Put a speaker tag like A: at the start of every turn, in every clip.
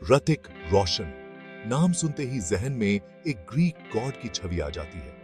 A: ऋतिक रोशन। नाम सुनते ही जहन में एक ग्रीक गॉड की छवि आ जाती है।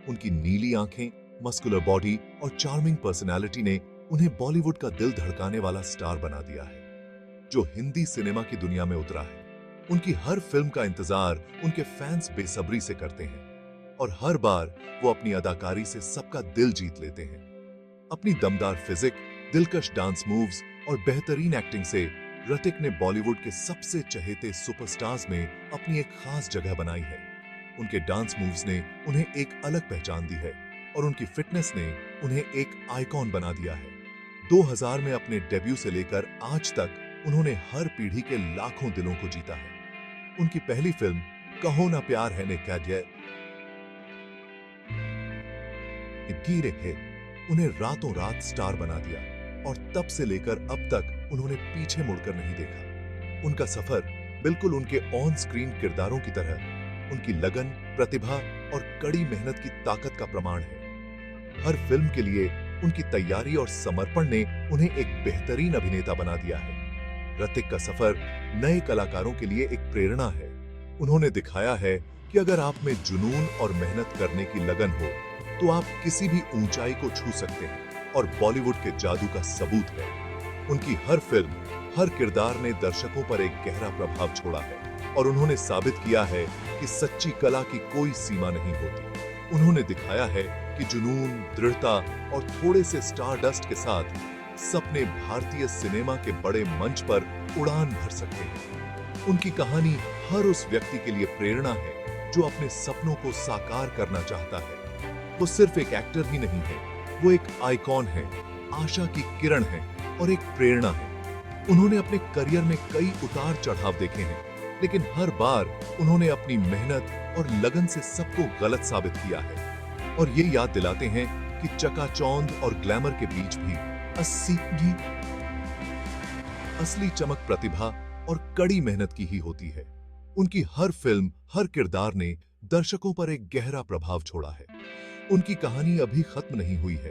A: उनकी नीली आंखें, मस्कुलर बॉडी और चार्मिंग पर्सनालिटी ने उन्हें बॉलीवुड का दिल धड़काने वाला स्टार बना दिया है, जो हिंदी सिनेमा की दुनिया में उतरा है। उनकी हर फिल्म का इंतजार उनके फैंस बेसब्री से करते हैं और हर बार वो अपनी अदाकारी से सबका दिल जीत लेते हैं। अपनी दमदार फिजिक, दिलकश डांस मूव्स और बेहतरीन एक्टिंग से ऋतिक ने बॉलीवुड के सबसे चहेते सुपरस्टार्स में अपनी एक खास जगह बनाई है। उनके डांस मूव्स ने उन्हें एक अलग पहचान दी है और उनकी फिटनेस ने उन्हें एक आइकॉन बना दिया है। 2000 में अपने डेब्यू से लेकर आज तक उन्होंने हर पीढ़ी के लाखों दिलों को जीता है। उनकी पहली फिल्म कहो ना प्यार है ने उन्हें रातों रात स्टार बना दिया और तब से लेकर अब तक उन्होंने पीछे मुड़कर नहीं देखा। उनका सफर बिल्कुल उनके ऑन स्क्रीन किरदारों की तरह उनकी लगन, प्रतिभा और कड़ी मेहनत की ताकत का प्रमाण है। हर फिल्म के लिए उनकी तैयारी और समर्पण ने उन्हें एक बेहतरीन अभिनेता बना दिया है। ऋतिक का सफर नए कलाकारों के लिए एक प्रेरणा है। उन्होंने दिखाया है कि अगर आप में जुनून और मेहनत करने की लगन हो तो आप किसी भी ऊंचाई को छू सकते हैं और बॉलीवुड के जादू का सबूत है। उनकी हर फिल्म, हर किरदार ने दर्शकों पर एक गहरा प्रभाव छोड़ा है और उन्होंने साबित किया है कि सच्ची कला की कोई सीमा नहीं होती। उन्होंने दिखाया है कि जुनून, दृढ़ता और थोड़े से स्टारडस्ट के साथ सपने भारतीय सिनेमा के बड़े मंच पर उड़ान भर सकते हैं। उनकी कहानी हर उस व्यक्ति के लिए प्रेरणा है जो अपने सपनों को साकार करना चाहता है। वो सिर्फ एक एक्टर ही नहीं है, वो एक आइकॉन है, आशा की किरण है और एक प्रेरणा है। उन्होंने अपने करियर में कई उतार चढ़ाव देखे हैं, लेकिन हर बार उन्होंने अपनी मेहनत और लगन से सबको गलत साबित किया है और ये याद दिलाते हैं कि चकाचौंध और ग्लैमर के बीच भी असली चमक प्रतिभा और कड़ी मेहनत की ही होती है। उनकी हर फिल्म, हर किरदार ने दर्शकों पर एक गहरा प्रभाव छोड़ा है। उनकी कहानी अभी खत्म नहीं हुई है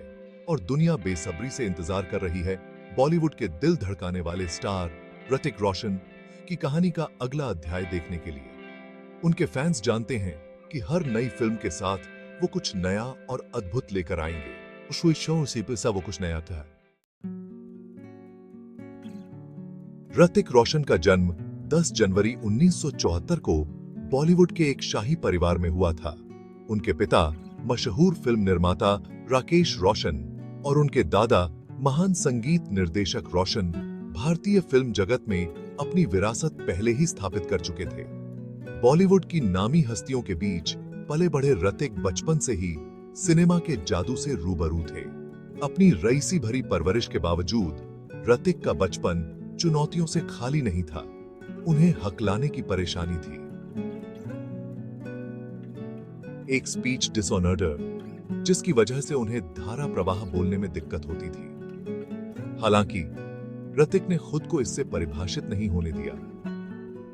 A: और दुनिया बेसब्री से इंतजार कर रही है बॉलीवुड के दिल धड़काने वाले स्टार ऋतिक रोशन की कहानी का अगला अध्याय देखने के लिए। उनके फैंस जानते हैं कि हर नई फिल्म के साथ वो कुछ नया और अद्भुत लेकर आएंगे। वो कुछ नया था। ऋतिक रोशन का जन्म 10 जनवरी 1974 को बॉलीवुड के एक शाही परिवार में हुआ था। उनके पिता मशहूर फिल्म निर्माता राकेश रोशन और उनके दादा महान संगीत निर्देशक रोशन भारतीय फिल्म जगत में अपनी विरासत पहले ही स्थापित कर चुके थे। बॉलीवुड की नामी हस्तियों के बीच पले बढ़े ऋतिक बचपन से ही सिनेमा के जादू से रूबरू थे। अपनी रईसी भरी परवरिश के बावजूद ऋतिक का बचपन चुनौतियों से खाली नहीं था। उन्हें हकलाने की परेशानी थी। एक स्पीच डिसऑर्डर, जिसकी वजह से उन्हें धारा प्रवाह बोलने में दिक्कत होती थी। हालांकि ऋतिक ने खुद को इससे परिभाषित नहीं होने दिया।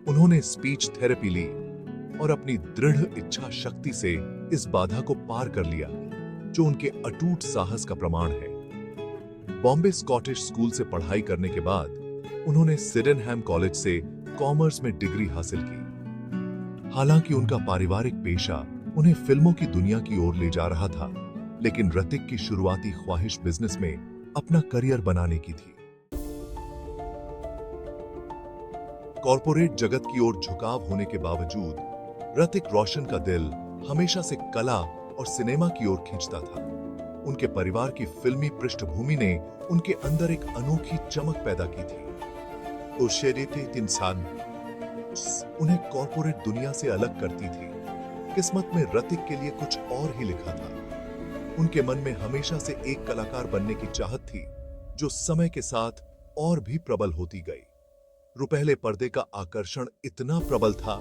A: उन्होंने स्पीच थेरेपी ली और अपनी दृढ़ इच्छा शक्ति से इस बाधा को पार कर लिया, जो उनके अटूट साहस का प्रमाण है। बॉम्बे स्कॉटिश स्कूल से पढ़ाई करने के बाद उन्होंने सिडेनहैम कॉलेज से कॉमर्स में डिग्री हासिल की। हालांकि उनका पारिवारिक पेशा उन्हें फिल्मों की दुनिया की ओर ले जा रहा था, लेकिन ऋतिक की शुरुआती ख्वाहिश बिजनेस में अपना करियर बनाने की थी। कॉर्पोरेट जगत की ओर झुकाव होने के बावजूद ऋतिक रोशन का दिल हमेशा से कला और सिनेमा की ओर खींचता था। उनके परिवार की फिल्मी पृष्ठभूमि ने उनके अंदर एक अनोखी चमक पैदा की थी। इंसान उन्हें कॉर्पोरेट दुनिया से अलग करती थी। किस्मत में ऋतिक के लिए कुछ और ही लिखा था। उनके मन में हमेशा से एक कलाकार बनने की चाहत थी, जो समय के साथ और भी प्रबल होती गई। रुपहले पर्दे का आकर्षण इतना प्रबल था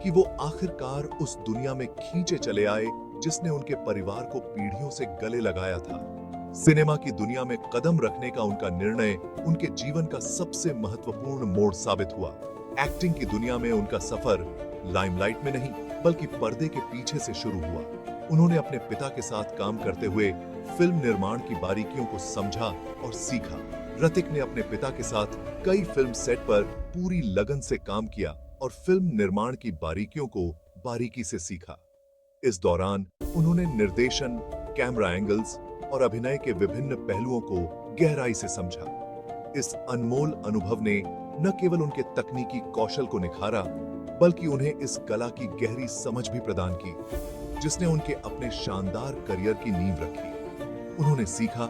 A: कि वो आखिरकार उस दुनिया में खींचे चले आए जिसने उनके परिवार को पीढ़ियों से गले लगाया था। सिनेमा की दुनिया में कदम रखने का उनका निर्णय उनके जीवन का सबसे महत्वपूर्ण मोड़ साबित हुआ। एक्टिंग की दुनिया में उनका सफर लाइमलाइट में नहीं, बल्कि पर्दे के पीछे से शुरू हुआ। उन्होंने अपने पिता के साथ काम करते हुए फिल्म निर्माण की बारीकियों को समझा और सीखा। ऋतिक ने अपने पिता के साथ कई फिल्म सेट पर पूरी लगन से काम किया और फिल्म निर्माण की बारीकियों को बारीकी से सीखा। इस दौरान उन्होंने निर्देशन, कैमरा एंगल्स और अभिनय के विभिन्न पहलुओं को गहराई से समझा। इस अनमोल अनुभव ने न केवल उनके तकनीकी कौशल को निखारा, बल्कि उन्हें इस कला की गहरी समझ भी प्रदान की, जिसने उनके अपने शानदार करियर की नींव रखी। उन्होंने सीखा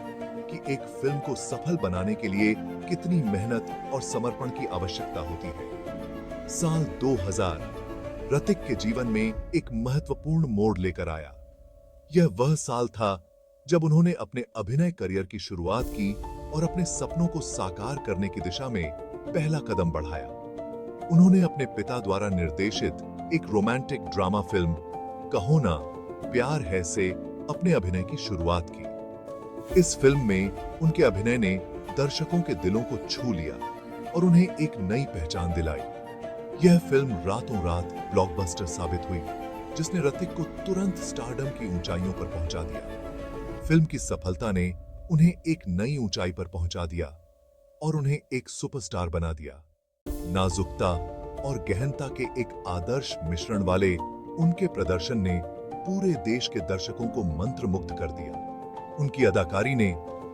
A: कि एक फिल्म को सफल बनाने के लिए कितनी मेहनत और समर्पण की आवश्यकता होती है। साल 2000 ऋतिक के जीवन में एक महत्वपूर्ण मोड़ लेकर आया। यह वह साल था जब उन्होंने अपने अभिनय करियर की शुरुआत की और अपने सपनों को साकार करने की दिशा में पहला कदम बढ़ाया। उन्होंने अपने पिता द्वारा निर्देशित एक रोमांटिक ड्रामा फिल्म कहो ना प्यार है से अपने अभिनय की शुरुआत की। इस फिल्म में उनके अभिनय ने दर्शकों के दिलों को छू लिया और उन्हें एक नई पहचान दिलाई। यह फिल्म रातों रात ब्लॉकबस्टर साबित हुई, जिसने ऋतिक को तुरंत स्टारडम की ऊंचाइयों पर पहुंचा दिया। फिल्म की सफलता ने उन्हें एक नई ऊंचाई पर पहुंचा दिया और उन्हें एक सुपरस्टार बना दिया। नाजुकता और गहनता के एक आदर्श मिश्रण वाले उनके प्रदर्शन ने पूरे देश के दर्शकों को मंत्रमुग्ध कर दिया। उनकी अदाकारी ने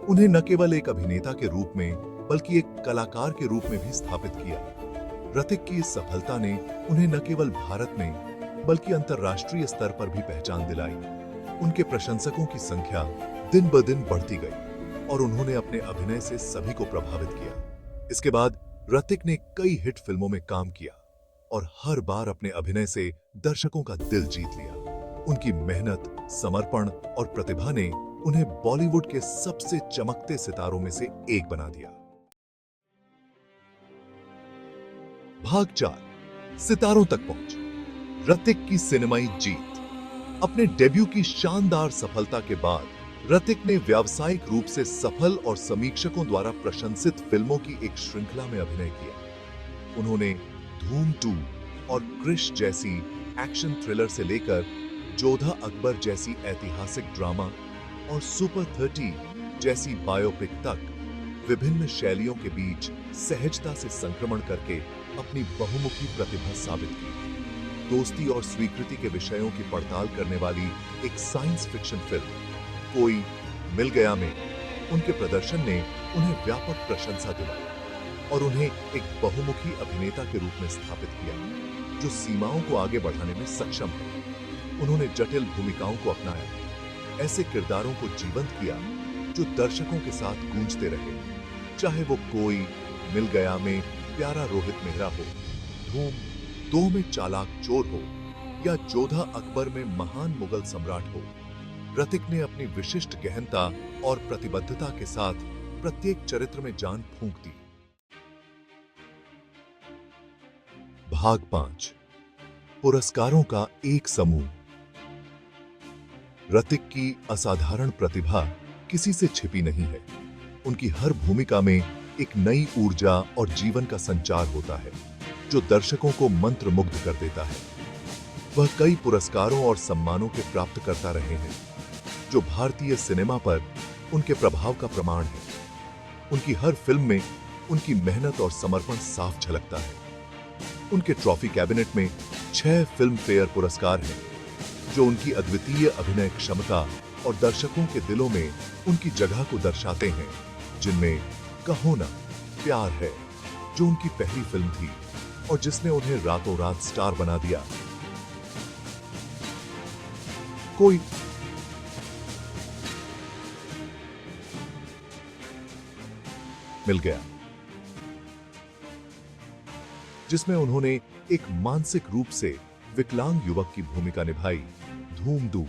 A: उन्हें न केवल एक अभिनेता के रूप में, बल्कि एक कलाकार के रूप में भी स्थापित किया। ऋतिक की इस सफलता ने उन्हें न केवल भारत में, बल्कि अंतर्राष्ट्रीय स्तर पर भी पहचान दिलाई। उनके प्रशंसकों की संख्या दिन ब दिन बढ़ती गई और उन्होंने अपने अभिनय से सभी को प्रभावित किया। इसके बाद ऋतिक ने कई हिट फिल्मों में काम किया और हर बार अपने अभिनय से दर्शकों का दिल जीत लिया। उनकी मेहनत, समर्पण और प्रतिभा ने उन्हें बॉलीवुड के सबसे चमकते सितारों में से एक बना दिया। भाग 4, सितारों तक पहुंच। ऋतिक की सिनेमाई जीत। अपने डेब्यू की शानदार सफलता के बाद ऋतिक ने व्यावसायिक रूप से सफल और समीक्षकों द्वारा प्रशंसित फिल्मों की एक श्रृंखला में अभिनय किया। उन्होंने धूम 2 और क्रिश जैसी एक्शन थ्रिलर से लेकर जोधा अकबर जैसी ऐतिहासिक ड्रामा और सुपर 30 जैसी बायोपिक तक विभिन्न शैलियों के बीच सहजता से संक्रमण करके अपनी बहुमुखी प्रतिभा साबित की। दोस्ती और स्वीकृति के विषयों की पड़ताल करने वाली एक साइंस फिक्शन फिल्म कोई मिल गया में उनके प्रदर्शन ने उन्हें व्यापक प्रशंसा दिलाई और उन्हें एक बहुमुखी अभिनेता के रूप में स्थापित किया, जो सीमाओं को आगे बढ़ाने में सक्षम है। उन्होंने जटिल भूमिकाओं को अपनाया, ऐसे किरदारों को जीवंत किया जो दर्शकों के साथ गूंजते रहे, चाहे वो कोई मिल गया में प्यारा रोहित मेहरा हो, धूम 2 में चालाक चोर हो या जोधा अकबर में महान मुगल सम्राट हो। ऋतिक ने अपनी विशिष्ट गहनता और प्रतिबद्धता के साथ प्रत्येक चरित्र में जान फूंक दी। भाग 5, पुरस्कारों का एक समूह। ऋतिक की असाधारण प्रतिभा किसी से छिपी नहीं है। उनकी हर भूमिका में एक नई ऊर्जा और जीवन का संचार होता है, जो दर्शकों को मंत्रमुग्ध कर देता है। वह कई पुरस्कारों और सम्मानों के प्राप्तकर्ता रहे हैं, जो भारतीय सिनेमा पर उनके प्रभाव का प्रमाण है। उनकी हर फिल्म में उनकी मेहनत और समर्पण साफ झलकता है। उनके ट्रॉफी कैबिनेट में 6 फिल्म फेयर पुरस्कार हैं, जो उनकी अद्वितीय अभिनय क्षमता और दर्शकों के दिलों में उनकी जगह को दर्शाते हैं, जिनमें कहो ना प्यार है, जो उनकी पहली फिल्म थी और जिसने उन्हें रातों रात स्टार बना दिया। कोई मिल गया, जिसमें उन्होंने एक मानसिक रूप से विकलांग युवक की भूमिका निभाई। धूम 2,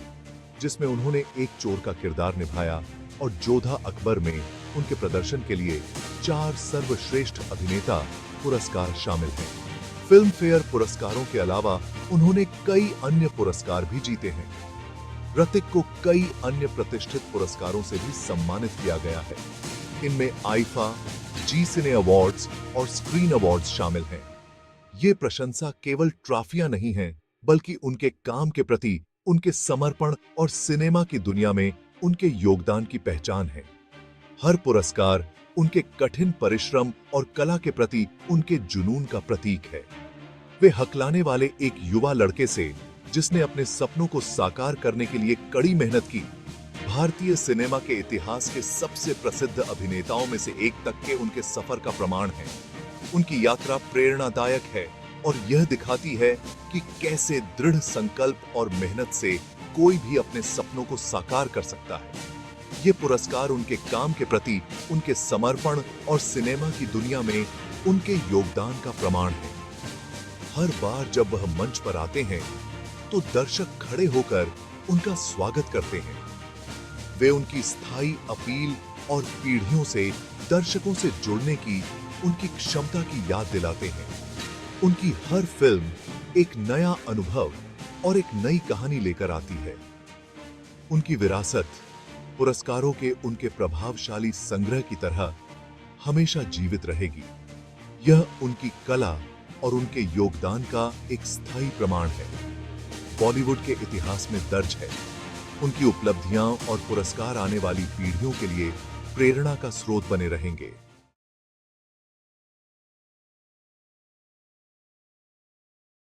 A: जिसमें उन्होंने एक चोर का किरदार निभाया और जोधा अकबर में उनके प्रदर्शन के लिए 4 सर्वश्रेष्ठ अभिनेता पुरस्कार शामिल हैं। फिल्म फेयर पुरस्कारों के अलावा उन्होंने कई अन्य पुरस्कार भी जीते हैं। ऋतिक को कई अन्य प्रतिष्ठित पुरस्कारों से भी सम्मानित किया गया है। इनमें आईफा, जी सिने अवार्ड्स और स्क्रीन अवार्ड्स शामिल हैं। ये प्रशंसा केवल ट्रॉफियां नहीं है, बल्कि उनके काम के प्रति उनके समर्पण और सिनेमा की दुनिया में उनके योगदान की पहचान है। हर पुरस्कार उनके कठिन परिश्रम और कला के प्रति उनके जुनून का प्रतीक है। वे हकलाने वाले एक युवा लड़के से, जिसने अपने सपनों को साकार करने के लिए कड़ी मेहनत की, भारतीय सिनेमा के इतिहास के सबसे प्रसिद्ध अभिनेताओं में से एक तक के उनके सफर का प्रमाण है। उनकी यात्रा प्रेरणादायक है और यह दिखाती है कि कैसे दृढ़ संकल्प और मेहनत से कोई भी अपने सपनों को साकार कर सकता है। ये पुरस्कार उनके काम के प्रति उनके समर्पण और सिनेमा की दुनिया में उनके योगदान का प्रमाण है। हर बार जब वह मंच पर आते हैं तो दर्शक खड़े होकर उनका स्वागत करते हैं। वे उनकी स्थायी अपील और पीढ़ियों से दर्शकों से जुड़ने की उनकी क्षमता की याद दिलाते हैं। उनकी हर फिल्म एक नया अनुभव और एक नई कहानी लेकर आती है। उनकी विरासत पुरस्कारों के उनके प्रभावशाली संग्रह की तरह हमेशा जीवित रहेगी। यह उनकी कला और उनके योगदान का एक स्थायी प्रमाण है। बॉलीवुड के इतिहास में दर्ज है। उनकी उपलब्धियां और पुरस्कार आने वाली पीढ़ियों के लिए प्रेरणा का स्रोत बने रहेंगे।